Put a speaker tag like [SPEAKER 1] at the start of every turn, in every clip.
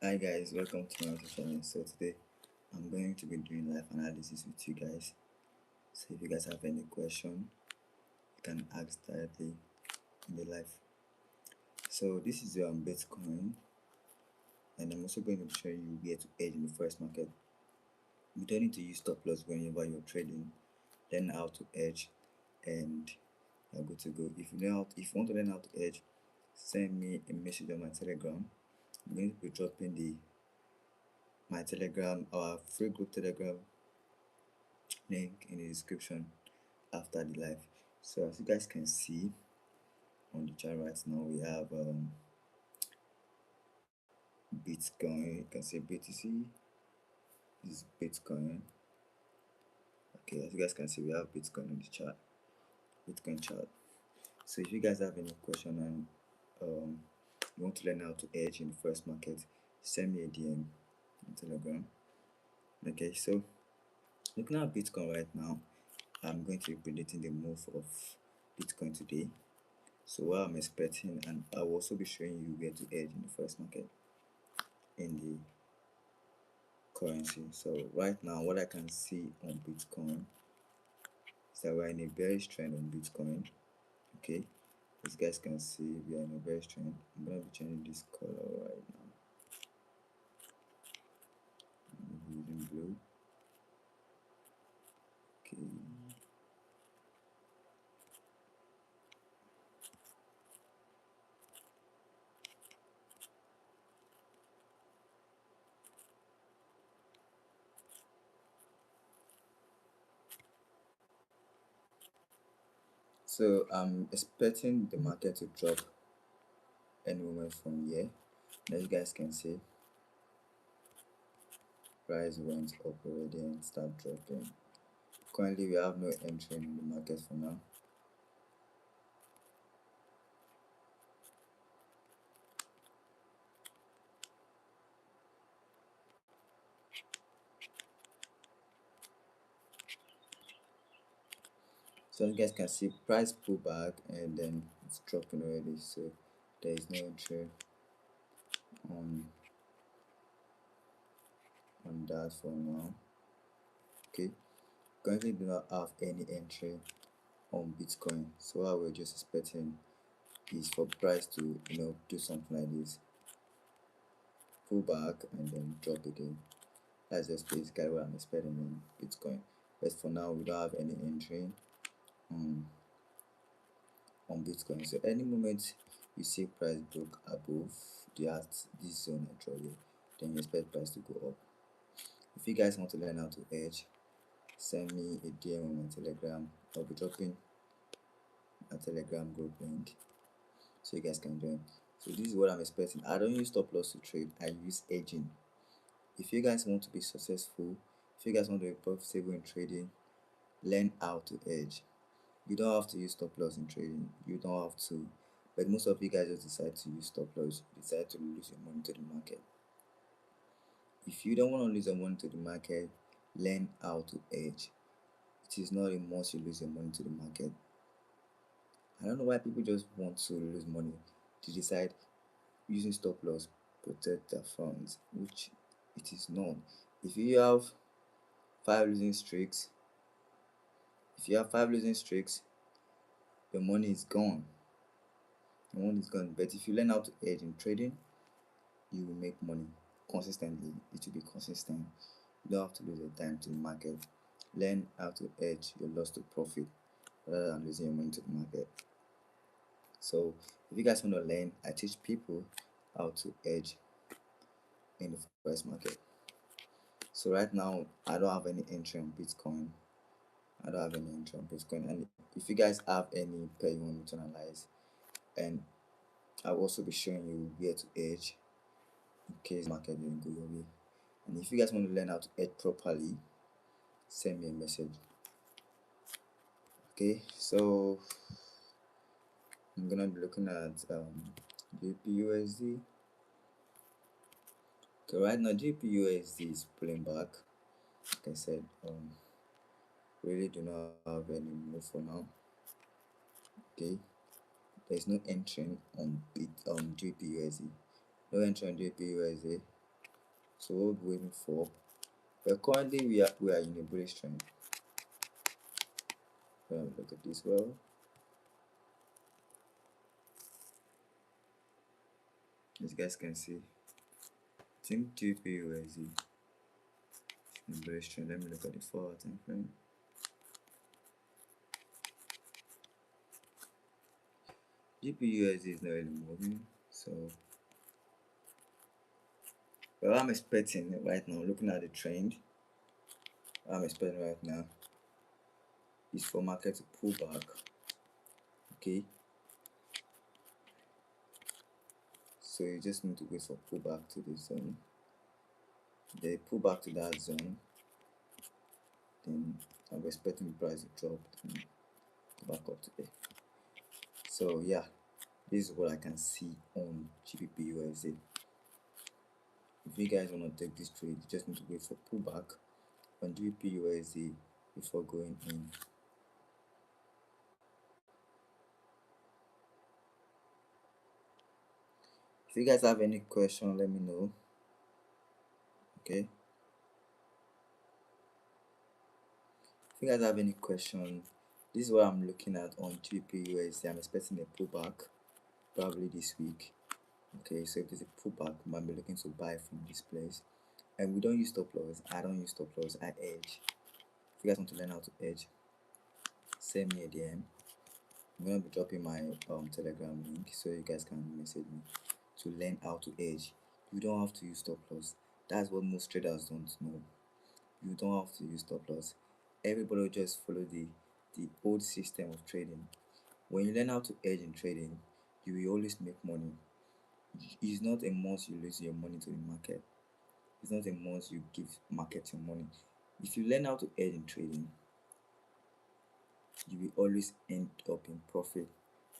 [SPEAKER 1] Hi guys, welcome to my channel. So today I'm going to be doing live analysis with you guys. So if you guys have any question, you can ask directly in the live. So this is Bitcoin, and I'm also going to be showing you where to hedge in the first market. You don't need to use stop loss whenever you're trading. Learn how to hedge, and you're good to go. If you want to learn how to hedge, send me a message on my Telegram. I'm going to be dropping my Telegram, our free group Telegram link in the description after the live. So as you guys can see on the chart right now, we have Bitcoin. You can see BTC. This is Bitcoin. Okay, as you guys can see, we have Bitcoin on the chart, Bitcoin chart. So if you guys have any question and you want to learn how to hedge in the first market, send me a DM on Telegram. Okay, so looking at Bitcoin right now, I'm going to be predicting the move of Bitcoin today. So what I'm expecting, and I will also be showing you where to hedge in the first market in the currency. So right now, what I can see on Bitcoin is that we're in a bearish trend on Bitcoin. Okay, as you guys can see, we are in a bearish trend. I'm gonna be changing this color right now. I'm using blue. Okay. So I'm expecting the market to drop any moment from here. As you guys can see, price went up already and start dropping. Currently, we have no entry in the market for now. So you guys can see price pull back and then it's dropping already. So there is no entry on that for now. Okay, currently do not have any entry on Bitcoin. So what we're just expecting is for price to do something like this, pull back and then drop again. That's just basically what I'm expecting in Bitcoin. But for now, we don't have any entry on Bitcoin. So any moment you see price broke above this zone actually, then you expect price to go up. If you guys want to learn how to hedge, send me a DM on my Telegram. I'll be dropping a Telegram group link so you guys can join. So this is what I'm expecting. I don't use stop loss to trade, I use hedging. If you guys want to be successful, if you guys want to be profitable in trading, learn how to hedge. You don't have to use stop loss in trading, you don't have to, but most of you guys just decide to use stop loss, you decide to lose your money to the market. If you don't want to lose your money to the market, learn how to hedge. It is not a must you lose your money to the market. I don't know why people just want to lose money. To decide using stop loss protect their funds, which it is not. If you have five losing streaks, your money is gone. Your money is gone. But if you learn how to hedge in trading, you will make money consistently. It will be consistent. You don't have to lose your time to the market. Learn how to hedge your loss to profit rather than losing your money to the market. So if you guys want to learn, I teach people how to hedge in the first market. So right now I don't have any entry on Bitcoin. And if you guys have any pair you want me to analyze, and I'll also be showing you where to hedge in case the market didn't go your way. And if you guys want to learn how to hedge properly, send me a message. Okay, so I'm gonna be looking at GBPUSD. Okay, right now GBPUSD is pulling back. Like I said, really do not have any move for now. Okay, there's no entry on GBPUSD. No entry on GBPUSD. So we'll be waiting for, but currently we are in a bullish trend. Look at this well. As you guys can see, I think GBPUSD in bullish trend. Let me look at the 4-hour time frame. GBPUSD is not really moving, so what I'm expecting right now, looking at the trend, what I'm expecting right now is for market to pull back. Okay, so you just need to wait for pullback to the zone. They pull back to that zone, then I'm expecting the price to drop and go back up today. So yeah, this is what I can see on GBPUSD. If you guys want to take this trade, you just need to wait for pullback on GBPUSD before going in. If you guys have any question, let me know. Okay, if you guys have any question, this is what I'm looking at on GBPUSD. I'm expecting a pullback probably this week. Okay, so if there's a pullback, I might be looking to buy from this place. And we don't use stop loss. I don't use stop loss. I edge. If you guys want to learn how to edge, send me a DM. I'm gonna be dropping my Telegram link so you guys can message me to learn how to edge. You don't have to use stop loss. That's what most traders don't know. You don't have to use stop loss. Everybody will just follow the old system of trading. When you learn how to edge in trading, you will always make money. It's not a must you lose your money to the market. It's not a must you give market your money. If you learn how to edge in trading, you will always end up in profit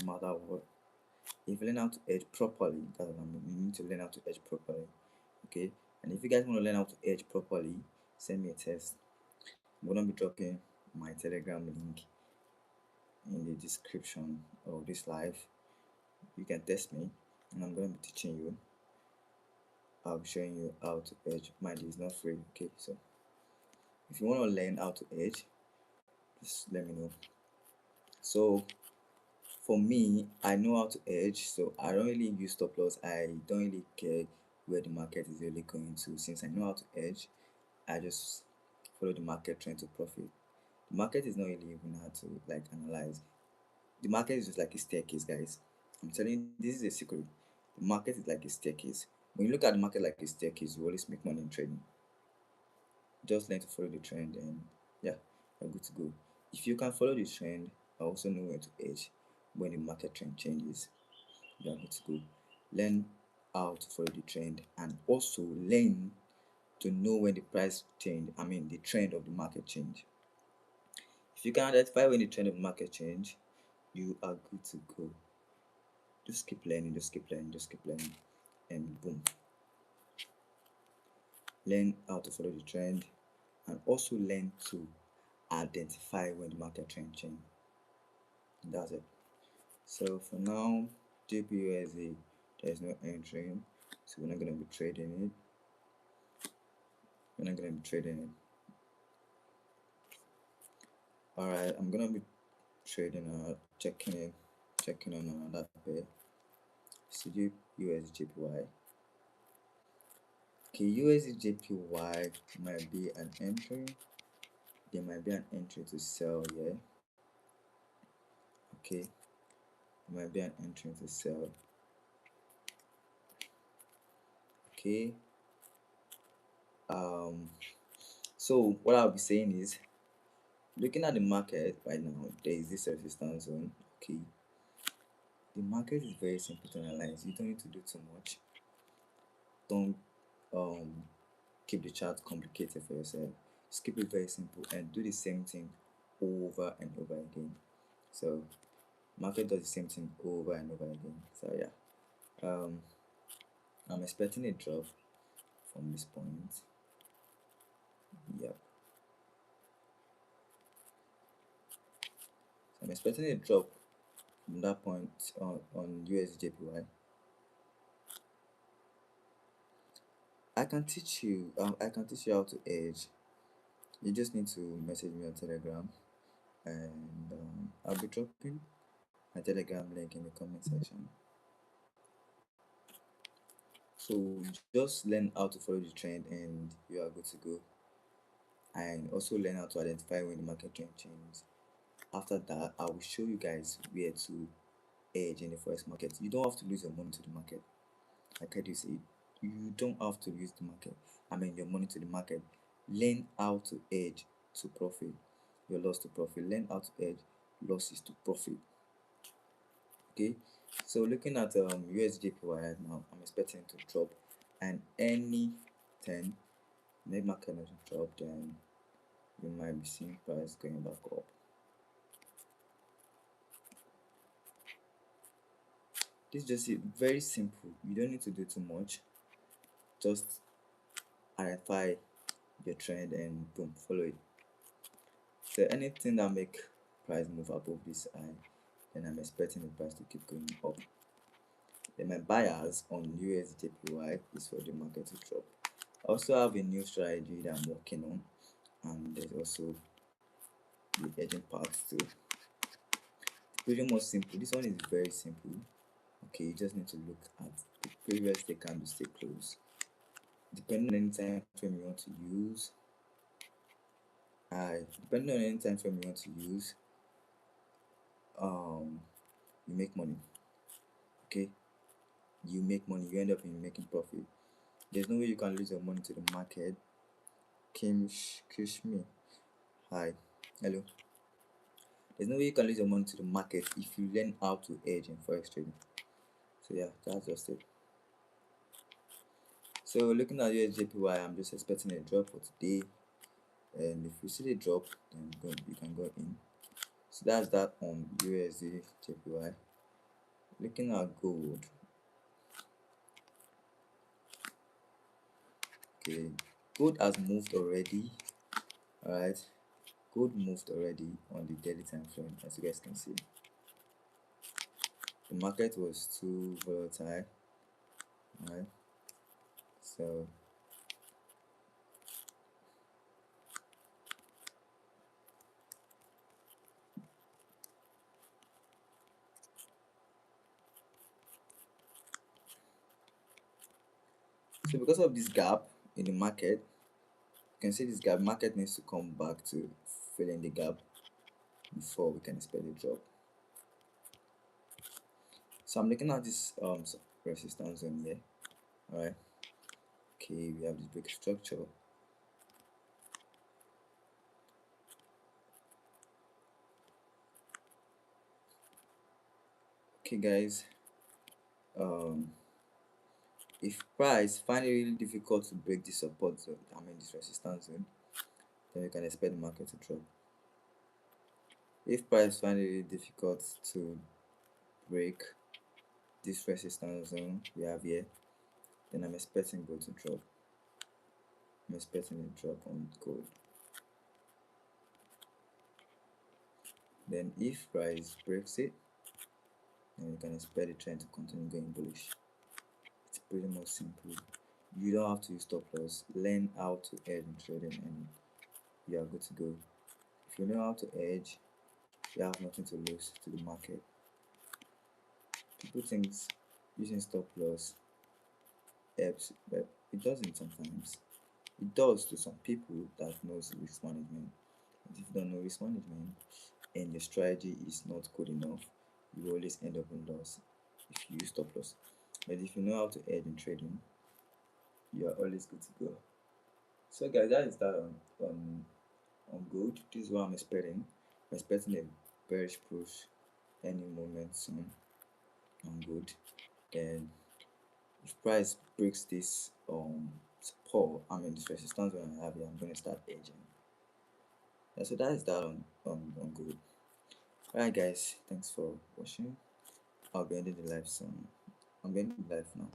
[SPEAKER 1] no matter what. If you learn how to edge properly, that's what I mean. You need to learn how to edge properly. Okay, and if you guys want to learn how to edge properly, send me a text. I'm gonna be dropping my Telegram link in the description of this live. You can test me, and I'm gonna be teaching you. I'll be showing you how to edge. Mind you, it's not free. Okay, so if you want to learn how to edge, just let me know. So for me, I know how to edge, so I don't really use stop loss. I don't really care where the market is really going to. Since I know how to edge, I just follow the market trend to profit. The market is not really even hard to like analyze. The market is just like a staircase, guys. I'm telling you, this is a secret. The market is like a staircase. When you look at the market like a staircase, you always make money in trading. Just learn to follow the trend, and yeah, you're good to go. If you can follow the trend, I also know where to edge when the market trend changes. You're good to go. Learn how to follow the trend, and also learn to know when the price change, the trend of the market change. If you can identify when the trend of the market change, you are good to go. Just keep learning, just keep learning, just keep learning, and boom. Learn how to follow the trend, and also learn to identify when the market trend change. That's it. So for now, GBPUSD, there's no entry, so we're not gonna be trading it. We're not gonna be trading it. Alright, I'm gonna be trading checking on another pair. CG USJPY. Okay, USJPY might be an entry. There might be an entry to sell here. Okay, there might be an entry to sell. Okay. So what I'll be saying is, looking at the market right now, there is this resistance zone. Okay, the market is very simple to analyze. You don't need to do too much. Don't keep the chart complicated for yourself. Just keep it very simple and do the same thing over and over again. So market does the same thing over and over again. So yeah, I'm expecting a drop from this point. Yep. So I'm expecting a drop from that point on USJPY. I can teach you how to edge. You just need to message me on Telegram, and I'll be dropping my Telegram link in the comment section. So just learn how to follow the trend and you are good to go. And also learn how to identify when the market trend changes. After that, I will show you guys where to edge in the forex market. You don't have to lose your money to the market. Like I do say, you don't have to lose the market. Your money to the market. Learn how to edge to profit. Your loss to profit. Learn how to edge losses to profit. Okay, so looking at USJPY right now, I'm expecting it to drop, and any 10 net market has drop, then you might be seeing price going back up. This is just it, very simple. You don't need to do too much. Just identify your trend and boom, follow it. So anything that make price move above this high, then I'm expecting the price to keep going up. Then my buyers on USJPY is for the market to drop. I also have a new strategy that I'm working on, and there's also the hedging part too. Pretty much simple. This one is very simple. Okay, you just need to look at the previous day candlestick close. Depending on any time frame you want to use, depending on any time frame you want to use, you make money. Okay, you make money. You end up in making profit. There's no way you can lose your money to the market. Kishmi, hi, hello. There's no way you can lose your money to the market if you learn how to hedge in forex trading. So yeah, that's just it. So looking at USJPY, I'm just expecting a drop for today, and if you see the drop, then you can go in. So that's that on USJPY. Looking at gold, okay, gold has moved already. All right, gold moved already on the daily time frame, as you guys can see. The market was too volatile. All right, so because of this gap in the market, you can see this gap. Market needs to come back to fill in the gap before we can expect a drop. So I'm looking at this resistance zone here. All right, okay, we have this break structure. Okay guys, if price find it really difficult to break this support zone, this resistance zone, then you can expect the market to drop. If price find it really difficult to break this resistance zone we have here, then I'm expecting gold to drop. I'm expecting a drop on gold. Then if price breaks it, then you can expect the trend to continue going bullish. It's pretty much simple. You don't have to use stop loss. Learn how to hedge in trading and you are good to go. If you know how to hedge, you have nothing to lose to the market. People think using stop loss helps, but it doesn't sometimes. It does to some people that knows risk management. But if you don't know risk management and your strategy is not good enough, you always end up in loss if you use stop loss. But if you know how to hedge in trading, you are always good to go. So guys, that is that on gold. This is what I'm expecting. I'm expecting a bearish push any moment soon on gold. Then if price breaks this support, this resistance when I have here, I'm going to start edging. Yeah, so that is that on gold. Alright guys, thanks for watching. I'll be ending the live soon. I'm ending the live now.